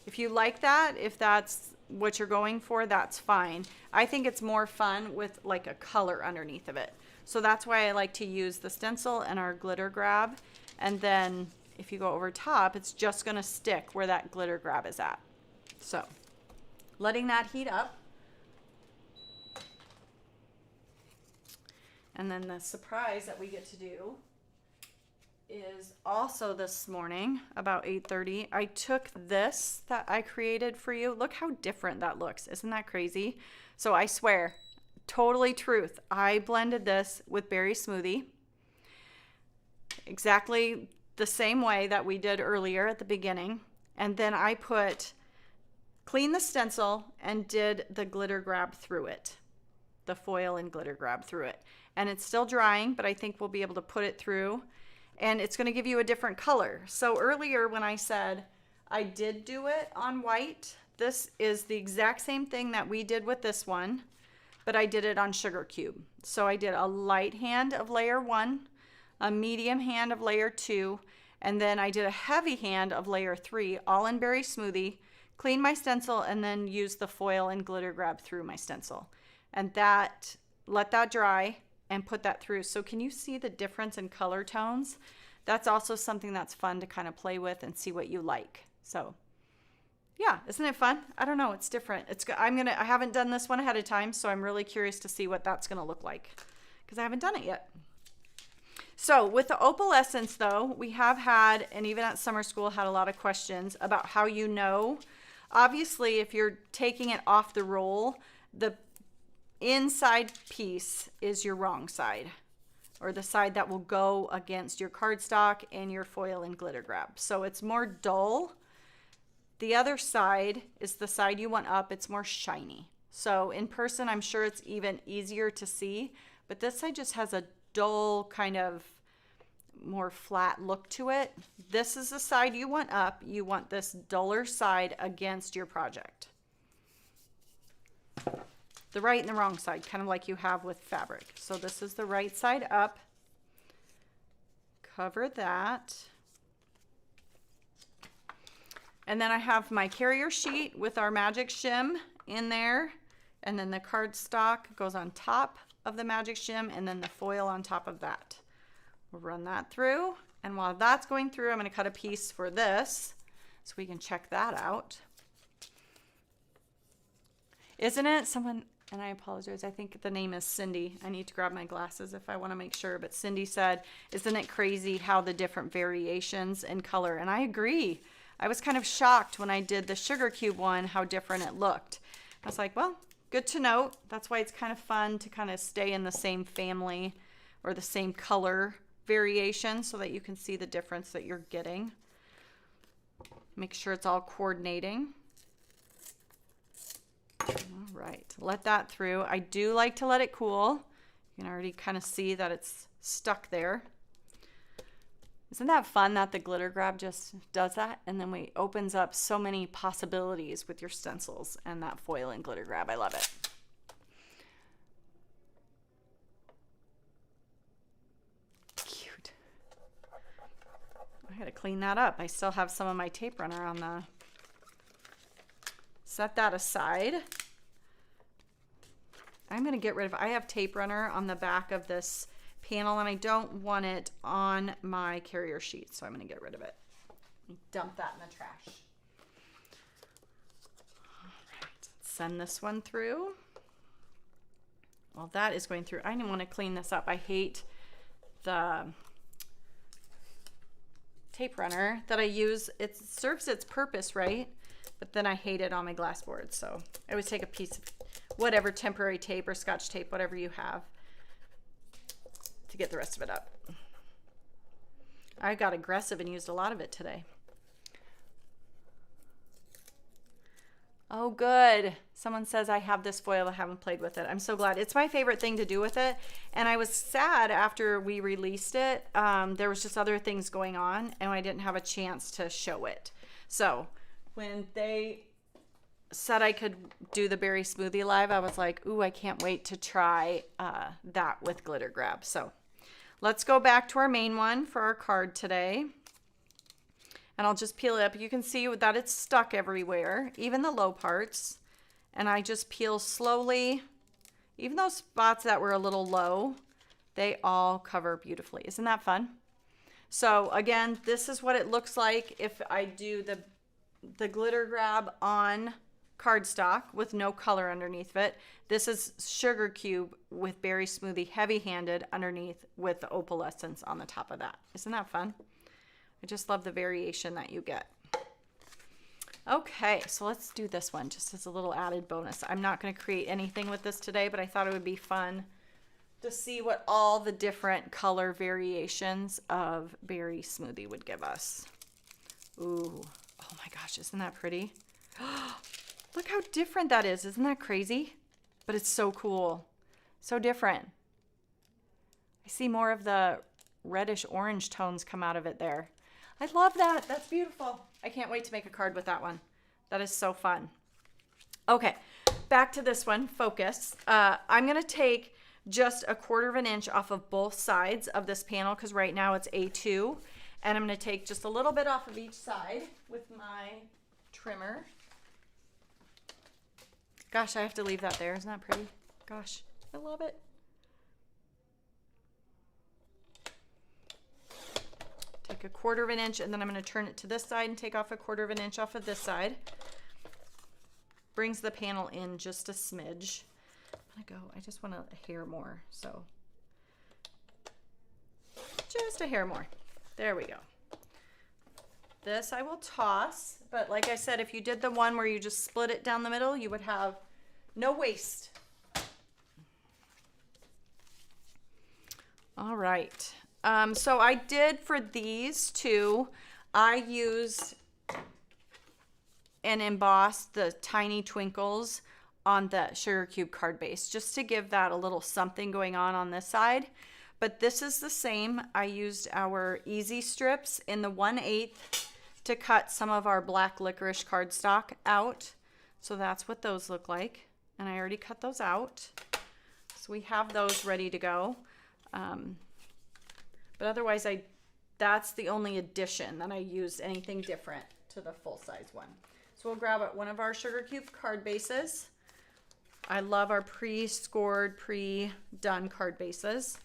If you like that, if that's what you're going for, that's fine. I think it's more fun with like a color underneath of it. So that's why I like to use the stencil and our glitter grab. And then if you go over top, it's just gonna stick where that glitter grab is at. So letting that heat up. And then the surprise that we get to do is also this morning about 8:30, I took this that I created for you. Look how different that looks. Isn't that crazy? So I swear, totally truth, I blended this with Berry Smoothie. Exactly the same way that we did earlier at the beginning. And then I cleaned the stencil and did the glitter grab through it. The foil and glitter grab through it. And it's still drying, but I think we'll be able to put it through. And it's going to give you a different color. So earlier when I said I did do it on white, this is the exact same thing that we did with this one, but I did it on sugar cube. So I did a light hand of layer 1, a medium hand of layer 2, and then I did a heavy hand of layer 3, all in Berry Smoothie, cleaned my stencil, and then used the foil and glitter grab through my stencil. And that, let that dry and put that through. So can you see the difference in color tones? That's also something that's fun to kind of play with and see what you like. So yeah, isn't it fun? I don't know, it's different. I haven't done this one ahead of time, so I'm really curious to see what that's gonna look like because I haven't done it yet. So with the Opalescents though, we have had, and even at summer school, had a lot of questions about how you know. Obviously, if you're taking it off the roll, the inside piece is your wrong side, or the side that will go against your cardstock and your foil and glitter grab. So it's more dull. The other side is the side you want up. It's more shiny. So in person, I'm sure it's even easier to see, but this side just has a dull kind of more flat look to it. This is the side you want up. You want this duller side against your project. The right and the wrong side, kind of like you have with fabric. So this is the right side up. Cover that. And then I have my carrier sheet with our magic shim in there. And then the cardstock goes on top of the magic shim and then the foil on top of that. We'll run that through. And while that's going through, I'm going to cut a piece for this so we can check that out. Isn't it? Someone and I apologize, I think the name is Cindy. I need to grab my glasses if I want to make sure, but Cindy said, isn't it crazy how the different variations in color? And I agree. I was kind of shocked when I did the sugar cube one, how different it looked. I was like, well, good to note. That's why it's kind of fun to kind of stay in the same family or the same color variation so that you can see the difference that you're getting. Make sure it's all coordinating. All right, let that through. I do like to let it cool. You can already kind of see that it's stuck there. Isn't that fun that the glitter grab just does that? And then it opens up so many possibilities with your stencils and that foil and glitter grab. I love it. Cute. I gotta clean that up. I still have some of my tape runner on the... Set that aside. I'm gonna get rid of... I have tape runner on the back of this panel and I don't want it on my carrier sheet, so I'm going to get rid of it. Dump that in the trash. All right, send this one through. Well, that is going through. I didn't want to clean this up. I hate the tape runner that I use. It serves its purpose, right? But then I hate it on my glass board, so I always take a piece of whatever temporary tape or Scotch tape, whatever you have, to get the rest of it up. I got aggressive and used a lot of it today. Oh, good. Someone says I have this foil. I haven't played with it. I'm so glad. It's my favorite thing to do with it. And I was sad after we released it. There was just other things going on and I didn't have a chance to show it. So when they said I could do the berry smoothie live, I was like, ooh, I can't wait to try that with glitter grab. So let's go back to our main one for our card today. And I'll just peel it up. You can see that it's stuck everywhere, even the low parts. And I just peel slowly. Even those spots that were a little low, they all cover beautifully. Isn't that fun? So again, this is what it looks like if I do the glitter grab on cardstock with no color underneath it. This is sugar cube with berry smoothie heavy-handed underneath with the opalescence on the top of that. Isn't that fun? I just love the variation that you get. Okay, so let's do this one just as a little added bonus. I'm not going to create anything with this today, but I thought it would be fun to see what all the different color variations of berry smoothie would give us. Ooh, oh my gosh, isn't that pretty? Look how different that is. Isn't that crazy? But it's so cool. So different. I see more of the reddish orange tones come out of it there. I love that. That's beautiful. I can't wait to make a card with that one. That is so fun. Okay, back to this one, focus. I'm gonna take just 1/4 of an inch off of both sides of this panel because right now it's A2. And I'm gonna take just a little bit off of each side with my trimmer. Gosh, I have to leave that there. Isn't that pretty? Gosh, I love it. Take 1/4 of an inch and then I'm going to turn it to this side and take off 1/4 of an inch off of this side. Brings the panel in just a smidge. I'm going to go, I just want a hair more. So just a hair more. There we go. This I will toss, but like I said, if you did the one where you just split it down the middle, you would have no waste. All right. So I did for these two, I used and embossed the tiny twinkles on the sugar cube card base just to give that a little something going on this side. But this is the same. I used our easy strips in the 1/8 to cut some of our black licorice cardstock out. So that's what those look like. And I already cut those out. So we have those ready to go. But otherwise, that's the only addition that I used anything different to the full-size one. So we'll grab one of our sugar cube card bases. I love our pre-scored, pre-done card bases.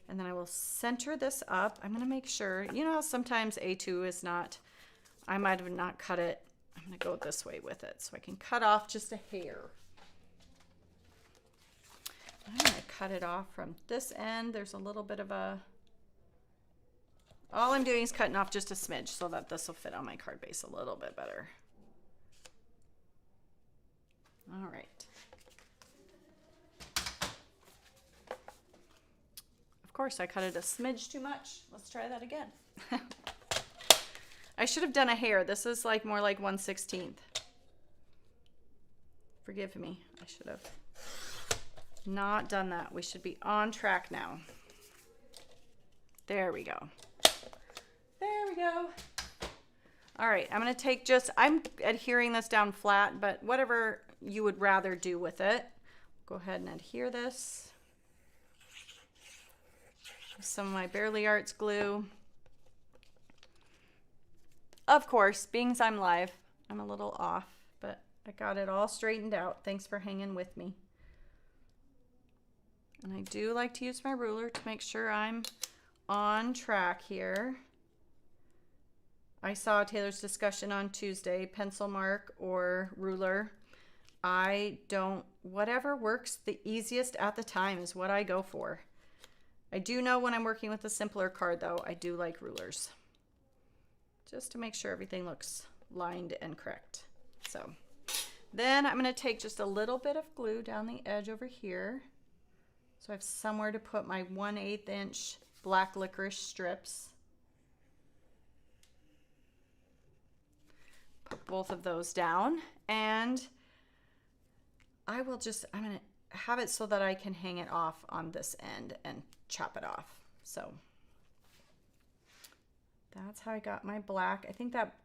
And then I will center this up. I'm going to make sure, you know how sometimes A2 is not, I might have not cut it. I'm going to go this way with it so I can cut off just a hair. I'm going to cut it off from this end. There's a little bit of a, all I'm doing is cutting off just a smidge so that this will fit on my card base a little bit better. All right. Of course, I cut it a smidge too much. Let's try that again. I should have done a hair. This is like more like 1/16. Forgive me. I should have not done that. We should be on track now. There we go. There we go. All right, I'm going to take just, I'm adhering this down flat, but whatever you would rather do with it. Go ahead and adhere this. Some of my Barely Arts glue. Of course, being as I'm live, I'm a little off, but I got it all straightened out. Thanks for hanging with me. And I do like to use my ruler to make sure I'm on track here. I saw Taylor's discussion on Tuesday, pencil mark or ruler. I don't, whatever works the easiest at the time is what I go for. I do know when I'm working with a simpler card though, I do like rulers. Just to make sure everything looks lined and correct. So then I'm going to take just a little bit of glue down the edge over here. So I have somewhere to put my 1/8 inch black licorice strips. Put both of those down, and I will just, I'm going to have it so that I can hang it off on this end and chop it off. So that's how I got my black. I think that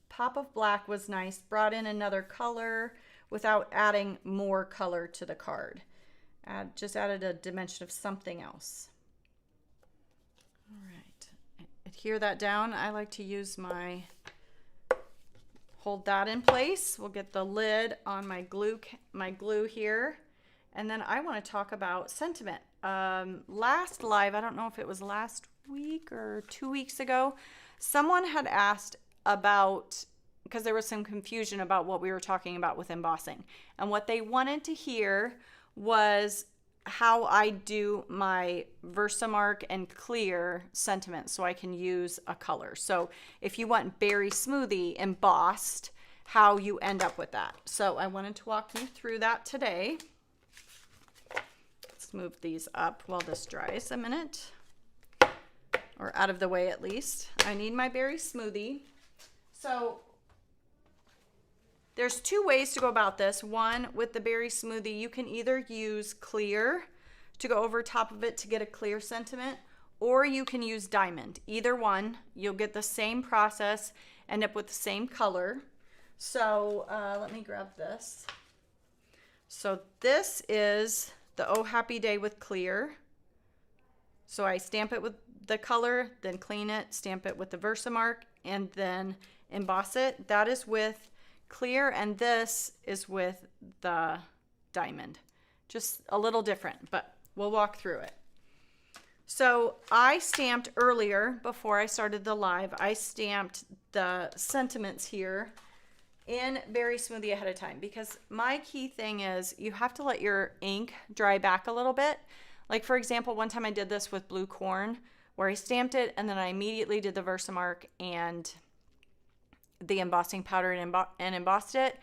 pop of black was nice. Brought in another color without adding more color to the card. Just added a dimension of something else. All right, adhere that down. I like to use my, hold that in place. We'll get the lid on my glue here. And then I want to talk about sentiment. Last live, I don't know if it was last week or 2 weeks ago, someone had asked about, because there was some confusion about what we were talking about with embossing. And what they wanted to hear was how I do my Versamark and clear sentiment so I can use a color. So if you want Berry Smoothie embossed, how you end up with that. So I wanted to walk you through that today. Let's move these up while this dries a minute, or out of the way at least. I need my Berry Smoothie. So there's two ways to go about this. One, with the Berry Smoothie, you can either use clear to go over top of it to get a clear sentiment, or you can use diamond. Either one, you'll get the same process, end up with the same color. So let me grab this. So this is the Oh Happy Day with clear. So I stamp it with the color, then clean it, stamp it with the Versamark, and then emboss it. That is with clear, and this is with the diamond. Just a little different, but we'll walk through it. So I stamped earlier, before I started the live, I stamped the sentiments here in Berry Smoothie ahead of time, because my key thing is you have to let your ink dry back a little bit. Like for example, one time I did this with blue corn, where I stamped it and then I immediately did the Versamark and the embossing powder and embossed it,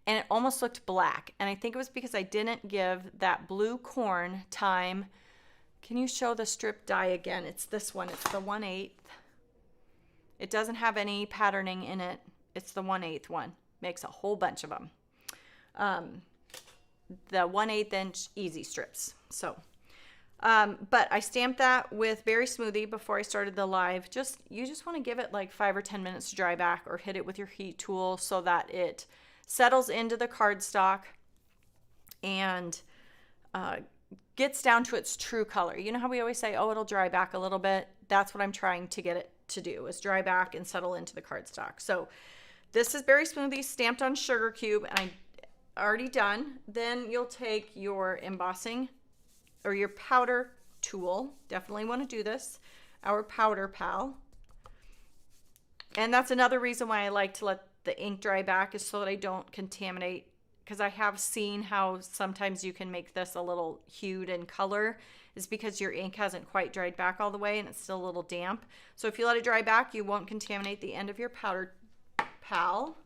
and it almost looked black. And I think it was because I didn't give that blue corn time. Can you show the strip die again? It's this one. It's the 1/8. It doesn't have any patterning in it. It's the 1/8 one. Makes a whole bunch of them. The 1/8 inch easy strips. So but I stamped that with Berry Smoothie before I started the live. You just want to give it like 5 or 10 minutes to dry back, or hit it with your heat tool so that it settles into the cardstock and gets down to its true color. You know how we always say, oh, it'll dry back a little bit? That's what I'm trying to get it to do, is dry back and settle into the cardstock. So this is Berry Smoothie stamped on sugar cube, and I already done. Then you'll take your embossing or your powder tool. Definitely want to do this. Our powder pal. And that's another reason why I like to let the ink dry back, is so that I don't contaminate because I have seen how sometimes you can make this a little hued in color, is because your ink hasn't quite dried back all the way and it's still a little damp. So if you let it dry back, you won't contaminate the end of your powder pal.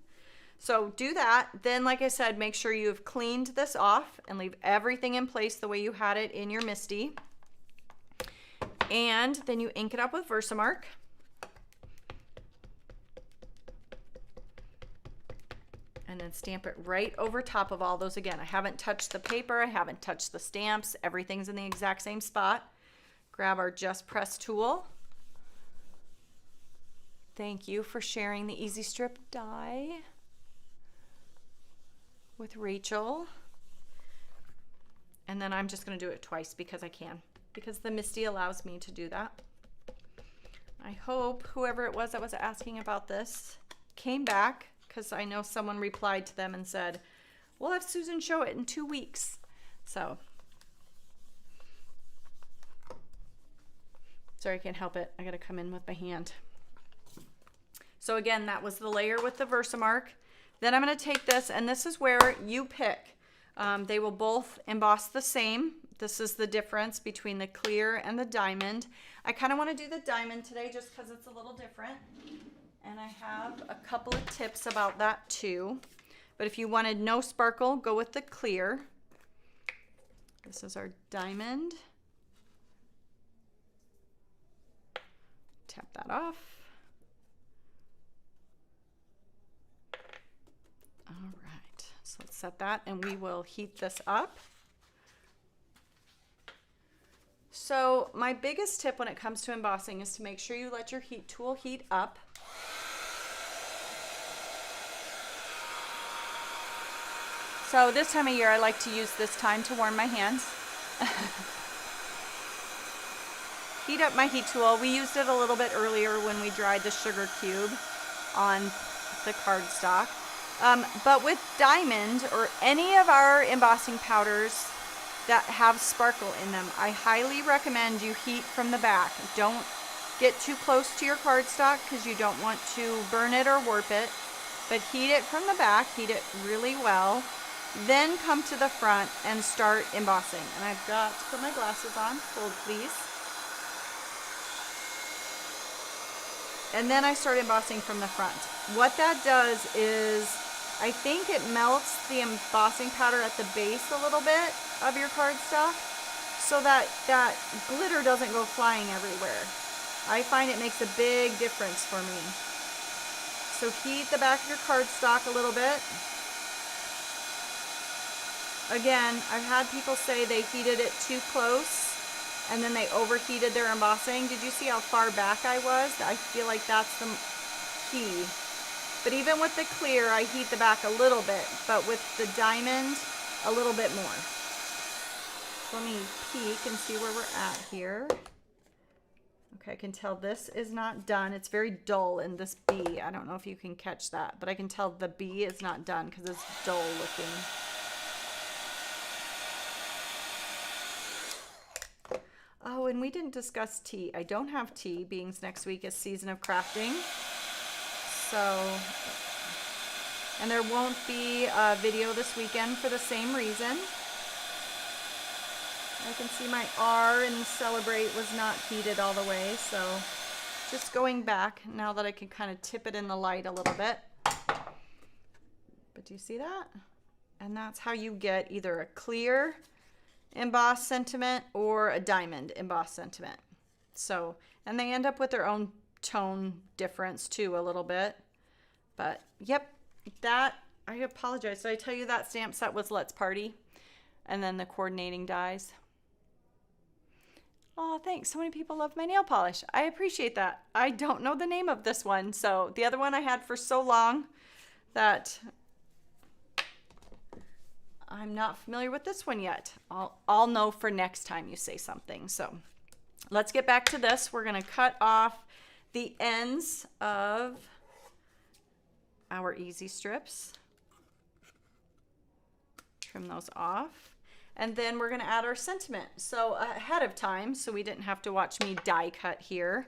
So do that. Then, like I said, make sure you've cleaned this off and leave everything in place the way you had it in your Misty. And then you ink it up with Versamark. And then stamp it right over top of all those again. I haven't touched the paper. I haven't touched the stamps. Everything's in the exact same spot. Grab our Just Press tool. Thank you for sharing the Easy Strip die with Rachel. And then I'm just going to do it twice because I can. Because the Misty allows me to do that. I hope whoever it was that was asking about this came back, because I know someone replied to them and said, we'll have Susan show it in 2 weeks. So, sorry, I can't help it. I got to come in with my hand. So again, that was the layer with the Versamark. Then I'm going to take this, and this is where you pick. They will both emboss the same. This is the difference between the clear and the diamond. I kind of want to do the diamond today just because it's a little different. And I have a couple of tips about that too. But if you wanted no sparkle, go with the clear. This is our diamond. Tap that off. All right, so let's set that and we will heat this up. So my biggest tip when it comes to embossing is to make sure you let your heat tool heat up. So this time of year, I like to use this time to warm my hands. Heat up my heat tool. We used it a little bit earlier when we dried the sugar cube on the cardstock. But with diamond or any of our embossing powders that have sparkle in them, I highly recommend you heat from the back. Don't get too close to your cardstock because you don't want to burn it or warp it, but heat it from the back, heat it really well. Then come to the front and start embossing. And I've got to put my glasses on. Hold, please. And then I start embossing from the front. What that does is, I think it melts the embossing powder at the base a little bit of your cardstock so that that glitter doesn't go flying everywhere. I find it makes a big difference for me. So heat the back of your cardstock a little bit. Again, I've had people say they heated it too close and then they overheated their embossing. Did you see how far back I was? I feel like that's the key. But even with the clear, I heat the back a little bit, but with the diamond, a little bit more. So let me peek and see where we're at here. Okay, I can tell this is not done. It's very dull in this B. I don't know if you can catch that, but I can tell the B is not done because it's dull looking. Oh, and we didn't discuss tea. I don't have tea, being next week is Season of Crafting. So, and there won't be a video this weekend for the same reason. I can see my R in Celebrate was not heated all the way, so just going back now that I can kind of tip it in the light a little bit. But do you see that? And that's how you get either a clear embossed sentiment or a diamond embossed sentiment. So, and they end up with their own tone difference too a little bit. But yep, that, I apologize. Did I tell you that stamp set was Let's Party? And then the coordinating dies. Oh, thanks. So many people love my nail polish. I appreciate that. I don't know the name of this one. So the other one I had for so long that I'm not familiar with this one yet. I'll know for next time you say something. So let's get back to this. We're going to cut off the ends of our easy strips. Trim those off. And then we're going to add our sentiment. So ahead of time, so we didn't have to watch me die cut here.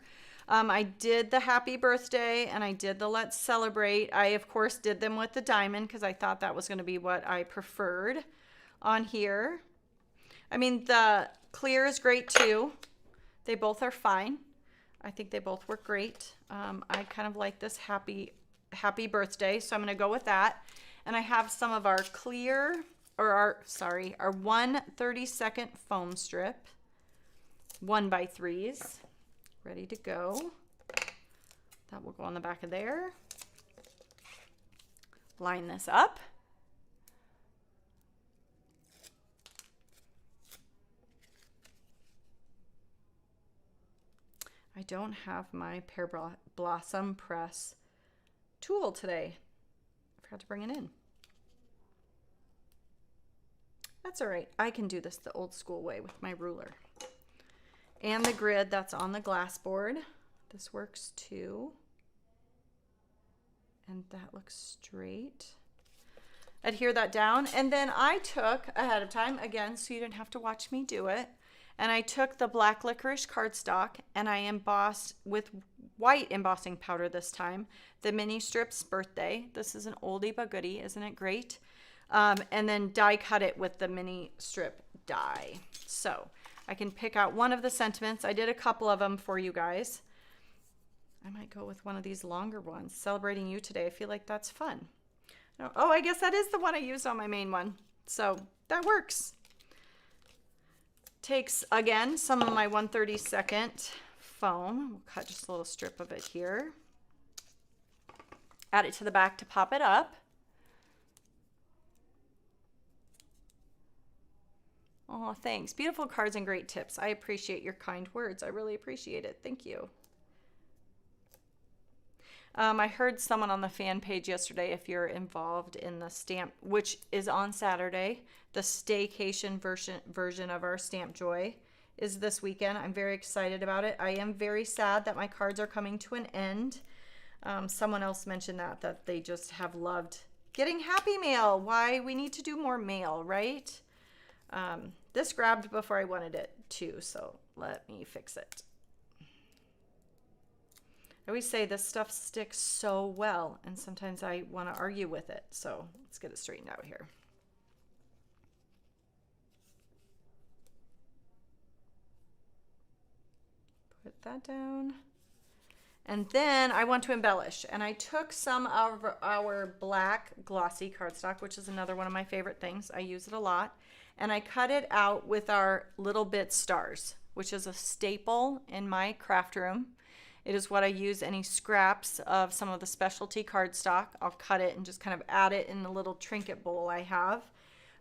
I did the happy birthday and I did the let's celebrate. I, of course, did them with the diamond because I thought that was going to be what I preferred on here. I mean, the clear is great too. They both are fine. I think they both work great. I kind of like this happy birthday, so I'm going to go with that. And I have some of our clear, or our 1/32 foam strip, 1x3s, ready to go. That will go on the back of there. Line this up. I don't have my Pear Blossom Press tool today. I forgot to bring it in. That's all right. I can do this the old school way with my ruler. And the grid that's on the glass board. This works too. And that looks straight. Adhere that down. And then I took ahead of time, again, so you didn't have to watch me do it. And I took the black licorice cardstock and I embossed with white embossing powder this time, the mini strips birthday. This is an oldie but goodie, isn't it great? And then die cut it with the mini strip die. So I can pick out one of the sentiments. I did a couple of them for you guys. I might go with one of these longer ones. Celebrating you today. I feel like that's fun. Oh, I guess that is the one I used on my main one. So that works. Takes, again, some of my 1/32 foam. We'll cut just a little strip of it here. Add it to the back to pop it up. Oh, thanks. Beautiful cards and great tips. I appreciate your kind words. I really appreciate it. Thank you. I heard someone on the fan page yesterday, if you're involved in the stamp, which is on Saturday, the staycation version of our Stamp Joy is this weekend. I'm very excited about it. I am very sad that my cards are coming to an end. Someone else mentioned that they just have loved getting happy mail. Why we need to do more mail, right? This grabbed before I wanted it too, so let me fix it. I always say this stuff sticks so well, and sometimes I want to argue with it. So let's get it straightened out here. Put that down. And then I want to embellish. And I took some of our black glossy cardstock, which is another one of my favorite things. I use it a lot. And I cut it out with our little bit stars, which is a staple in my craft room. It is what I use any scraps of some of the specialty cardstock. I'll cut it and just kind of add it in the little trinket bowl I have.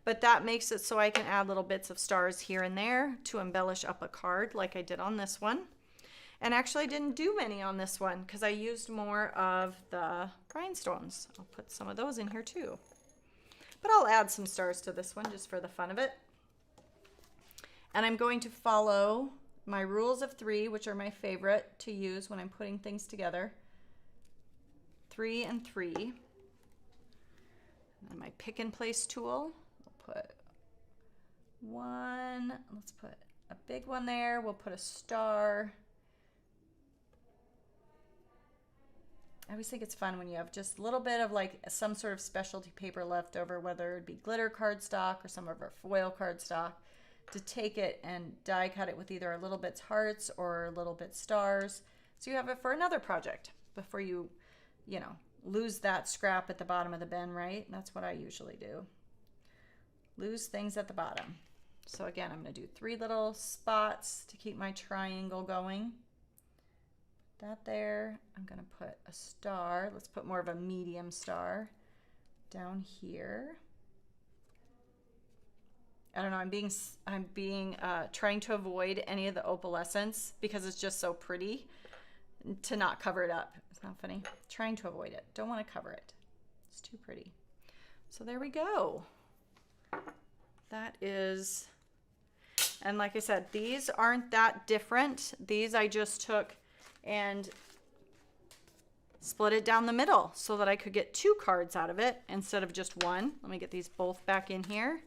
But that makes it so I can add little bits of stars here and there to embellish up a card like I did on this one. And actually I didn't do many on this one because I used more of the rhinestones. I'll put some of those in here too. But I'll add some stars to this one just for the fun of it. And I'm going to follow my rules of 3, which are my favorite to use when I'm putting things together. 3 and 3. And then my pick and place tool. We'll put one. Let's put a big one there. We'll put a star. I always think it's fun when you have just a little bit of like some sort of specialty paper left over, whether it be glitter cardstock or some of our foil cardstock, to take it and die cut it with either a little bits hearts or little bits stars. So you have it for another project before you lose that scrap at the bottom of the bin, right? That's what I usually do. Lose things at the bottom. So again, I'm going to do 3 little spots to keep my triangle going. That there. I'm going to put a star. Let's put more of a medium star down here. I don't know, I'm being trying to avoid any of the opalescence because it's just so pretty to not cover it up. It's not funny. Trying to avoid it. Don't want to cover it. It's too pretty. So there we go. That is, and like I said, these aren't that different. These I just took and split it down the middle so that I could get 2 cards out of it instead of just one. Let me get these both back in here.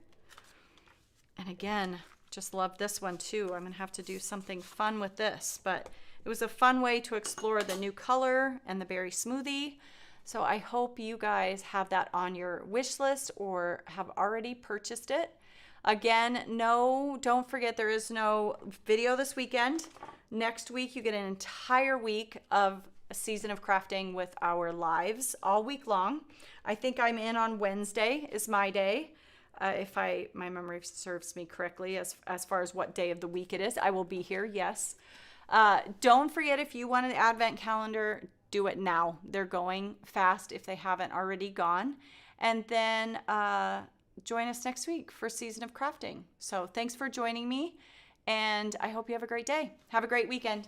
And again, just love this one too. I'm gonna have to do something fun with this, but It was a fun way to explore the new color and the berry smoothie. So I hope you guys have that on your wish list or have already purchased it. Again, no, don't forget there is no video this weekend. Next week, you get an entire week of a season of crafting with our lives all week long. I think I'm in on Wednesday is my day. If my memory serves me correctly as far as what day of the week it is, I will be here, yes. Don't forget, if you want an advent calendar, do it now. They're going fast if they haven't already gone. And then join us next week for Season of Crafting. So thanks for joining me, and I hope you have a great day. Have a great weekend.